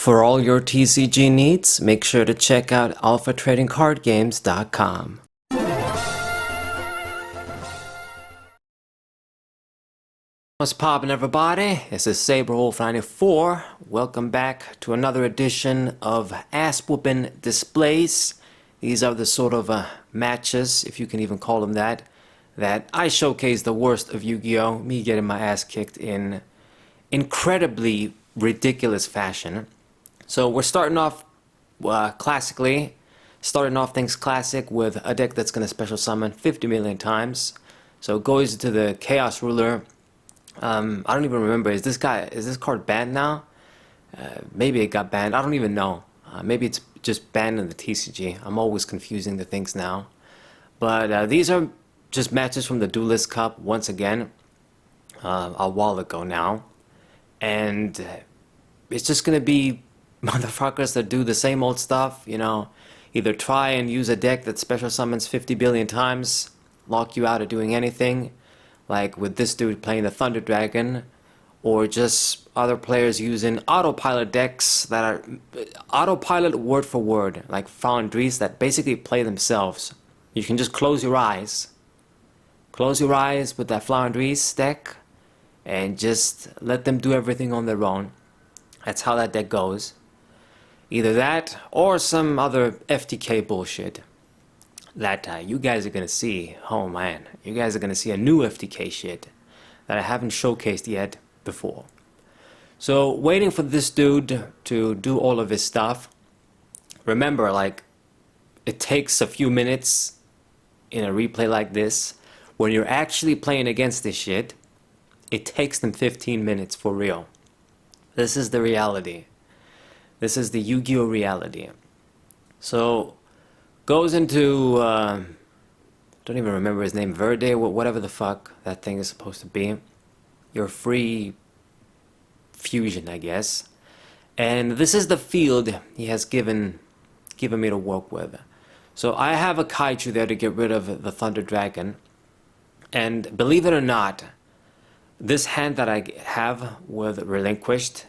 For all your TCG needs, make sure to check out alphatradingcardgames.com. What's poppin', everybody? This is SaberWolf94. Welcome back to another edition of ass-whooping displays. These are the sort of matches, if you can even call them that I showcase the worst of Yu-Gi-Oh! Me getting my ass kicked in incredibly ridiculous fashion. So we're starting off classically, starting off things classic with a deck that's going to special summon 50 million times. So it goes to the Chaos Ruler. I don't even remember, is this card banned now? Maybe it got banned, I don't even know. Maybe it's just banned in the TCG. I'm always confusing the things now. But these are just matches from the Duelist Cup once again, a while ago now. And it's just going to be motherfuckers that do the same old stuff, you know, either try and use a deck that special summons 50 billion times, lock you out of doing anything, like with this dude playing the Thunder Dragon, or just other players using autopilot decks that are autopilot word for word, like Foundries that basically play themselves. You can just close your eyes with that Foundries deck, and just let them do everything on their own. That's how that deck goes. Either that, or some other FTK bullshit that you guys are gonna see. Oh man, you guys are gonna see a new FTK shit that I haven't showcased yet before. So, waiting for this dude to do all of his stuff. Remember, like, it takes a few minutes in a replay like this. When you're actually playing against this shit, it takes them 15 minutes for real. This is the reality. This is the Yu-Gi-Oh! Reality. So, goes into, don't even remember his name, Verde, whatever the fuck that thing is supposed to be. Your free fusion, I guess. And this is the field he has given me to work with. So I have a Kaiju there to get rid of the Thunder Dragon. And believe it or not, this hand that I have with Relinquished,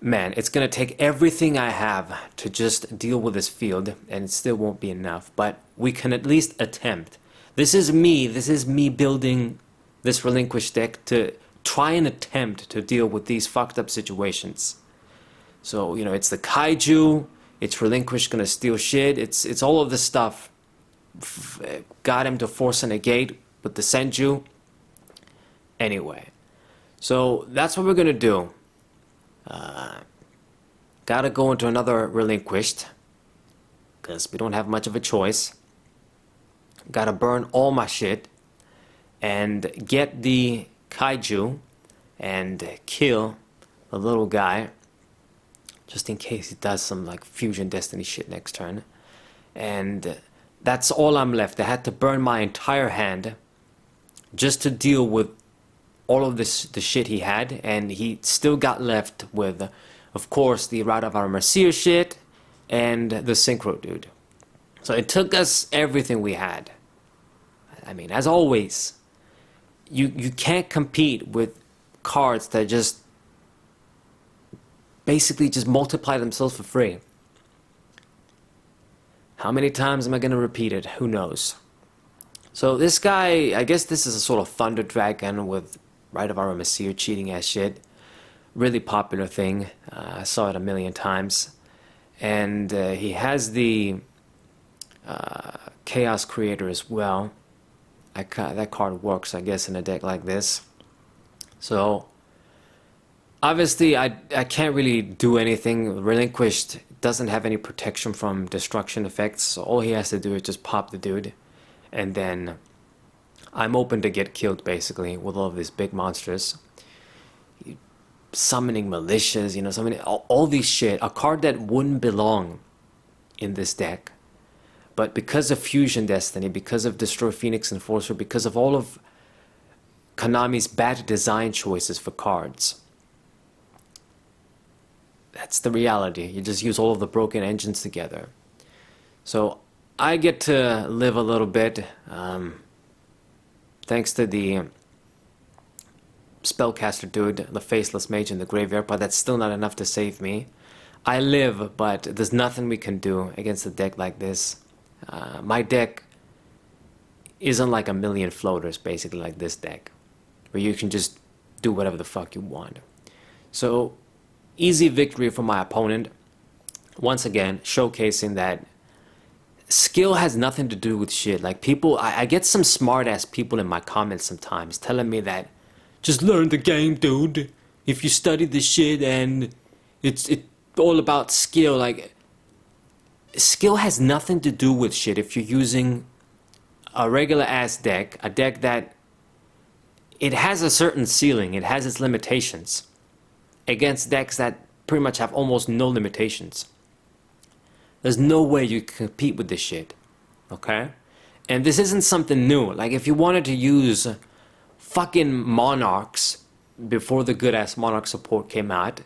man, it's going to take everything I have to just deal with this field, and it still won't be enough. But we can at least attempt. This is me building this Relinquished deck to try and attempt to deal with these fucked up situations. So, you know, it's the Kaiju, it's Relinquished gonna steal shit, it's all of this stuff. Got him to force a negate with the Senju. Anyway, so that's what we're gonna do. Gotta go into another Relinquished, because we don't have much of a choice. Gotta burn all my shit and get the Kaiju and kill the little guy, just in case he does some like Fusion Destiny shit next turn. And that's all I'm left. I had to burn my entire hand just to deal with all of the shit he had, and he still got left with, of course, the Rite of Armor Seer shit and the Synchro dude. So it took us everything we had. I mean, as always, you can't compete with cards that just basically just multiply themselves for free. How many times am I going to repeat it? Who knows? So this guy, I guess this is a sort of Thunder Dragon with Rite of Armor Seer cheating ass shit. Really popular thing. I saw it a million times. And he has the Chaos Creator as well. That card works, I guess, in a deck like this. So, obviously, I can't really do anything. Relinquished doesn't have any protection from destruction effects, so all he has to do is just pop the dude. And then I'm open to get killed, basically, with all of these big monsters. Summoning militias, you know, summoning all these shit. A card that wouldn't belong in this deck. But because of Fusion Destiny, because of Destroy Phoenix Enforcer, because of all of Konami's bad design choices for cards, that's the reality. You just use all of the broken engines together. So I get to live a little bit, thanks to the spellcaster dude, the faceless mage in the graveyard, but that's still not enough to save me. I live, but there's nothing we can do against a deck like this. My deck isn't like a million floaters, basically, like this deck, where you can just do whatever the fuck you want. So, easy victory for my opponent. Once again, showcasing that skill has nothing to do with shit. Like, people, I get some smart ass people in my comments sometimes telling me that just learn the game, dude. If you study the shit and it's all about skill. Like, skill has nothing to do with shit if you're using a regular ass deck, a deck that it has a certain ceiling, it has its limitations, against decks that pretty much have almost no limitations. There's no way you can compete with this shit, okay? And this isn't something new. Like, if you wanted to use fucking Monarchs before the good ass Monarch support came out,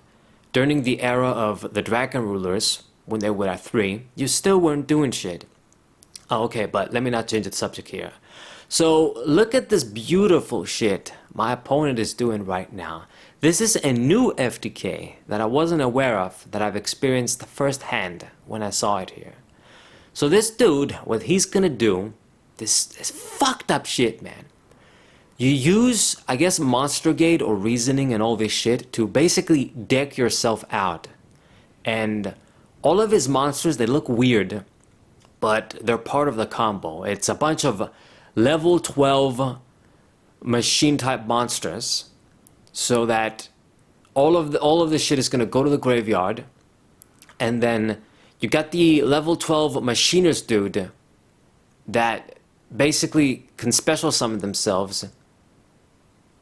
during the era of the Dragon Rulers, when they were at 3, you still weren't doing shit. Oh, okay, but let me not change the subject here. So, look at this beautiful shit my opponent is doing right now. This is a new FTK that I wasn't aware of, that I've experienced firsthand when I saw it here. So this dude, what he's gonna do, this fucked up shit, man. You use, I guess, Monster Gate or Reasoning and all this shit to basically deck yourself out. And all of his monsters, they look weird, but they're part of the combo. It's a bunch of level 12 machine type monsters, so that all of this shit is gonna go to the graveyard, and then you got the level 12 machinist dude that basically can special summon themselves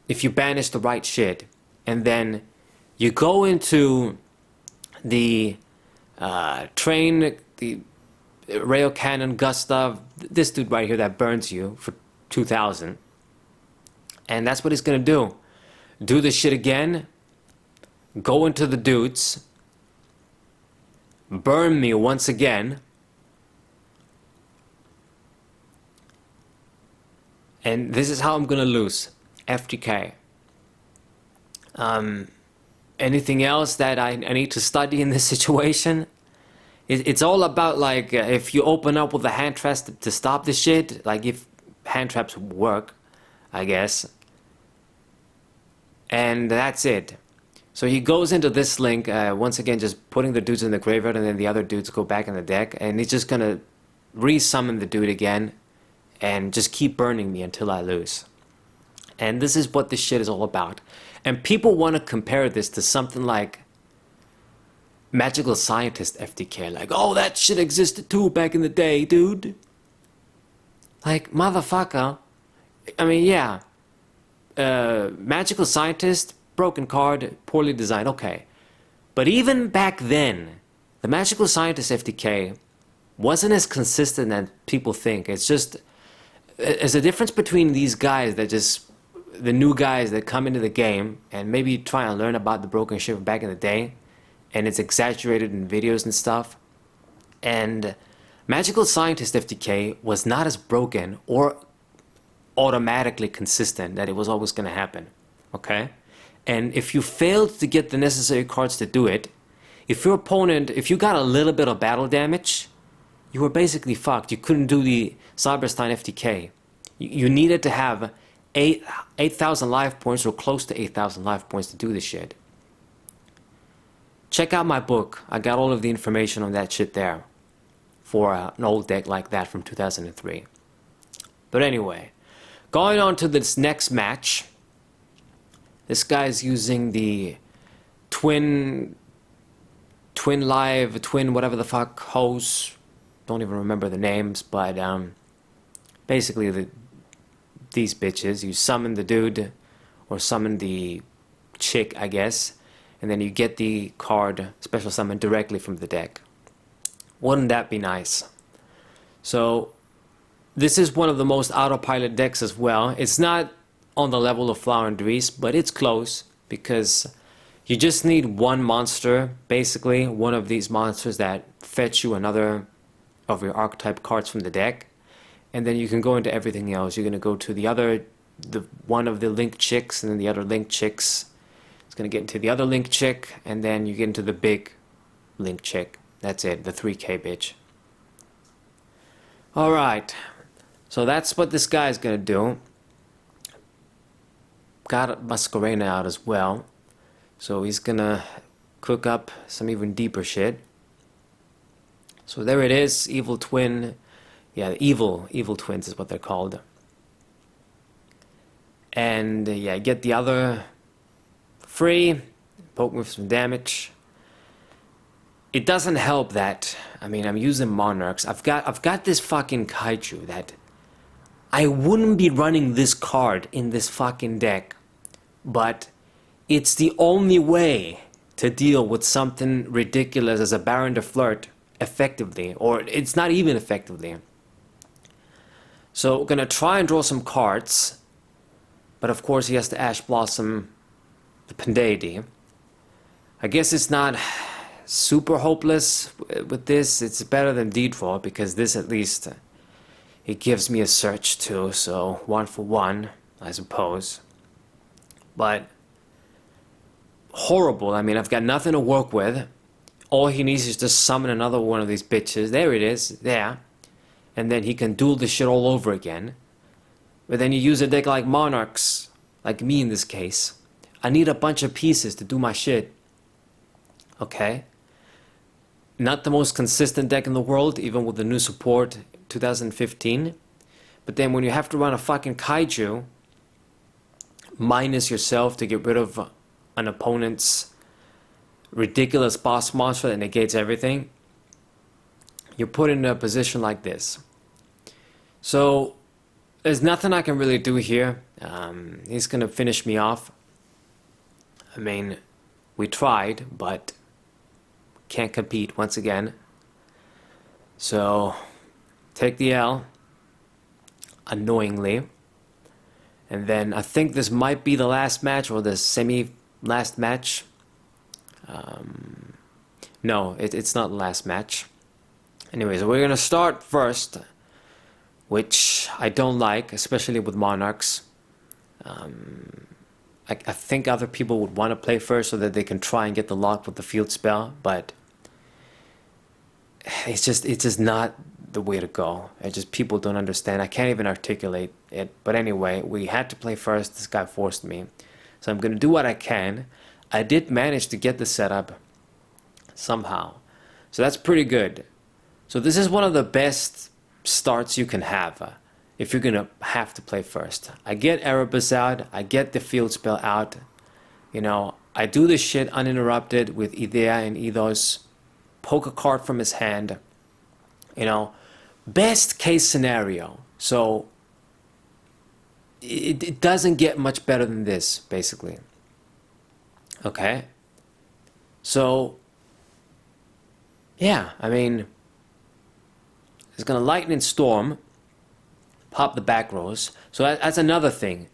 if you banish the right shit, and then you go into the train, the rail cannon Gustav, this dude right here that burns you for 2,000, and that's what he's gonna do. Do this shit again, go into the dudes, burn me once again, and this is how I'm gonna lose. FTK. Anything else that I need to study in this situation? It's all about, like, if you open up with the hand traps to stop this shit, like, if hand traps work, I guess. And that's it. So he goes into this link, once again just putting the dudes in the graveyard, and then the other dudes go back in the deck, and he's just gonna re-summon the dude again and just keep burning me until I lose. And this is what this shit is all about. And people want to compare this to something like Magical Scientist FTK. Like, oh, that shit existed too back in the day, dude. Like, motherfucker. I mean, yeah. Magical Scientist, broken card, poorly designed, okay. But even back then, the Magical Scientist FTK wasn't as consistent as people think. It's just, there's a difference between these guys that just, the new guys that come into the game and maybe try and learn about the broken shit from back in the day, and it's exaggerated in videos and stuff. And Magical Scientist FTK was not as broken or automatically consistent that it was always going to happen, okay? And if you failed to get the necessary cards to do it, if your opponent, if you got a little bit of battle damage, you were basically fucked. You couldn't do the Cyberstein FTK. You needed to have 8,000 life points or close to 8,000 life points to do this shit. Check out my book. I got all of the information on that shit there for an old deck like that from 2003. But anyway, going on to this next match. This guy's using the twin whatever the fuck hosts. Don't even remember the names, but basically these bitches. You summon the dude or summon the chick, I guess, and then you get the card special summon directly from the deck. Wouldn't that be nice? So this is one of the most autopilot decks as well. It's not on the level of Flower and Dries, but it's close, because you just need one monster, basically one of these monsters that fetch you another of your archetype cards from the deck, and then you can go into everything else. You're going to go to the other the one of the Link chicks, and then the other Link chicks. It's gonna get into the other Link chick, and then you get into the big Link chick. That's it, the 3K bitch. Alright, so that's what this guy's gonna do. Got Masquerena out as well. So he's gonna cook up some even deeper shit. So there it is, Evil Twin. Yeah, evil twins is what they're called. And yeah, get the other free, poke with some damage. It doesn't help that, I mean, I'm using Monarchs. I've got this fucking Kaiju that I wouldn't be running this card in this fucking deck, but it's the only way to deal with something ridiculous as a Baron de Flirt effectively, or it's not even effectively. So we're gonna try and draw some cards, but of course he has to Ash Blossom the Pandeity. I guess it's not super hopeless with this. It's better than D-Draw, because this at least it gives me a search too, so 1 for 1, I suppose. But horrible. I mean, I've got nothing to work with. All he needs is to summon another one of these bitches. There it is, there. And then he can duel this shit all over again. But then you use a deck like Monarchs, like me in this case. I need a bunch of pieces to do my shit. Okay? Not the most consistent deck in the world, even with the new support 2015. But then when you have to run a fucking Kaiju, minus yourself to get rid of an opponent's ridiculous boss monster that negates everything, you're put in a position like this. So there's nothing I can really do here. He's gonna finish me off. I mean, we tried, but can't compete once again. So take the L, annoyingly. And then I think this might be the last match, or the semi-last match. No, it's not the last match. Anyways, we're gonna start first, which I don't like, especially with Monarchs. I think other people would want to play first so that they can try and get the lock with the field spell, but it's just not the way to go. It's just people don't understand. I can't even articulate it. But anyway, we had to play first. This guy forced me, so I'm gonna do what I can. I did manage to get the setup somehow, so that's pretty good. So this is one of the best starts you can have if you're gonna have to play first. I get Erebus out, I get the field spell out, you know, I do this shit uninterrupted with Idea and Ethos, poke a card from his hand, you know, best case scenario. So it doesn't get much better than this, basically. Okay? So yeah, I mean, it's gonna Lightning Storm, pop the back rows. So that's another thing.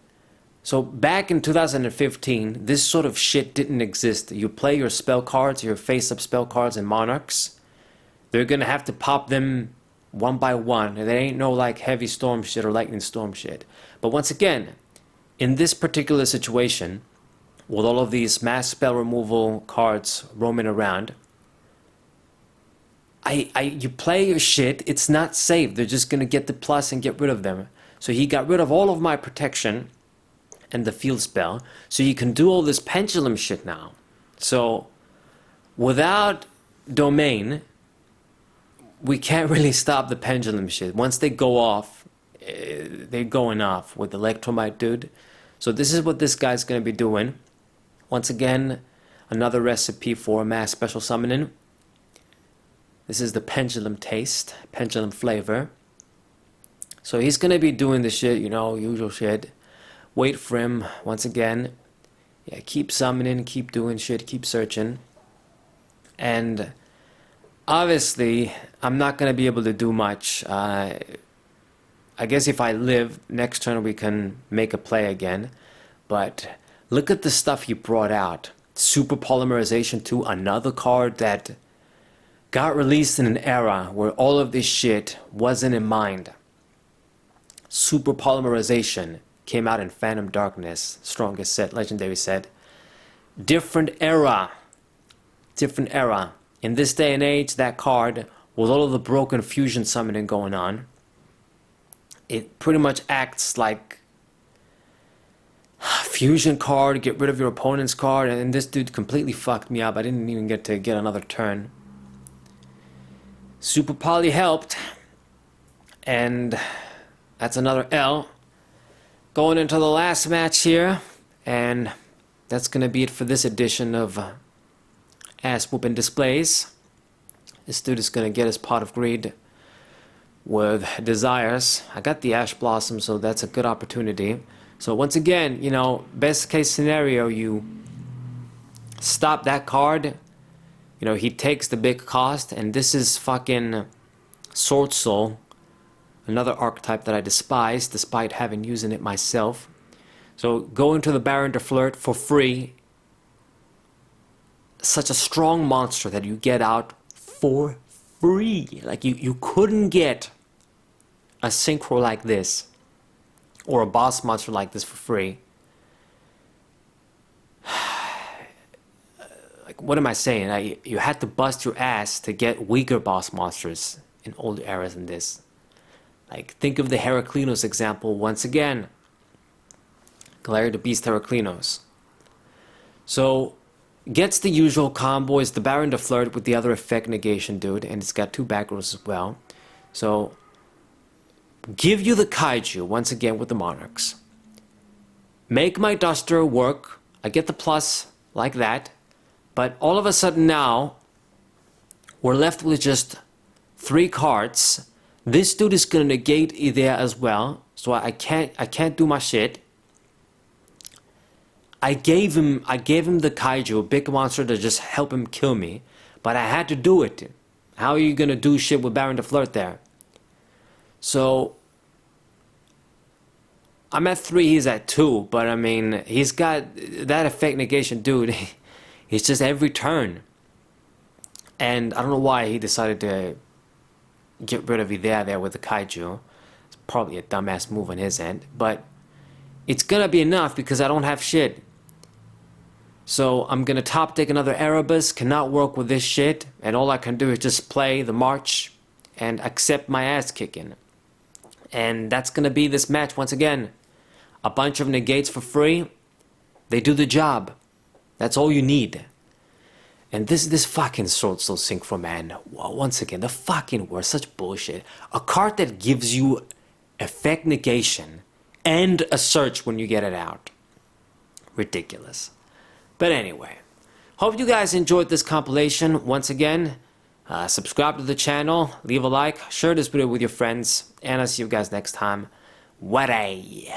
So back in 2015, this sort of shit didn't exist. You play your spell cards, your face-up spell cards in Monarchs. They're gonna have to pop them one by one. And there ain't no like heavy storm shit or lightning storm shit. But once again, in this particular situation, with all of these mass spell removal cards roaming around, you play your shit, it's not safe. They're just gonna get the plus and get rid of them. So he got rid of all of my protection and the field spell, so you can do all this pendulum shit now. So without domain, we can't really stop the pendulum shit. Once they go off, they're going off with Electromite dude. So this is what this guy's gonna be doing. Once again, another recipe for mass special summoning. This is the pendulum taste, pendulum flavor. So he's gonna be doing the shit, you know, usual shit. Wait for him, once again. Yeah, keep summoning, keep doing shit, keep searching. And obviously, I'm not gonna be able to do much. I guess if I live, next turn we can make a play again. But look at the stuff he brought out. Super Polymerization 2, another card that got released in an era where all of this shit wasn't in mind. Super Polymerization. Came out in Phantom Darkness. Strongest set, legendary set. Different era. Different era. In this day and age, that card, with all of the broken fusion summoning going on, it pretty much acts like fusion card, get rid of your opponent's card, and this dude completely fucked me up. I didn't even get to get another turn. Super Poly helped, and that's another L. Going into the last match here, and that's gonna be it for this edition of Ass Whooping Displays. This dude is gonna get his pot of greed with desires. I got the Ash Blossom, so that's a good opportunity. So once again, you know, best case scenario, you stop that card. You know, he takes the big cost, and this is fucking Sword Soul, another archetype that I despise, despite having using it myself. So go into the Baron de Flirt for free. Such a strong monster that you get out for free. Like you couldn't get a synchro like this or a boss monster like this for free. Like, what am I saying? You had to bust your ass to get weaker boss monsters in old eras than this. Like, think of the Heraclinos example once again. Galarian the Beast Heraclinos. So, gets the usual combo, is the Baron de Flirt with the other effect negation dude, and it's got 2 back rows as well. So, give you the Kaiju once again with the Monarchs. Make my Duster work. I get the plus like that. But all of a sudden now, we're left with just 3 cards. This dude is gonna negate there as well, so I can't do my shit. I gave him the Kaiju, a big monster to just help him kill me, but I had to do it. How are you gonna do shit with Baron de Flirt there? So I'm at 3, he's at 2, but I mean, he's got that effect negation dude. He's just every turn. And I don't know why he decided to get rid of Idea there with the Kaiju. It's probably a dumbass move on his end, but it's gonna be enough because I don't have shit. So I'm gonna top deck another Erebus, cannot work with this shit, and all I can do is just play the March and accept my ass kicking. And that's gonna be this match once again. A bunch of negates for free. They do the job. That's all you need. And this fucking Sword Soul Synchro, man. Once again, the fucking worst. Such bullshit. A card that gives you effect negation and a search when you get it out. Ridiculous. But anyway, hope you guys enjoyed this compilation. Once again, subscribe to the channel, leave a like, share this video with your friends, and I'll see you guys next time. What a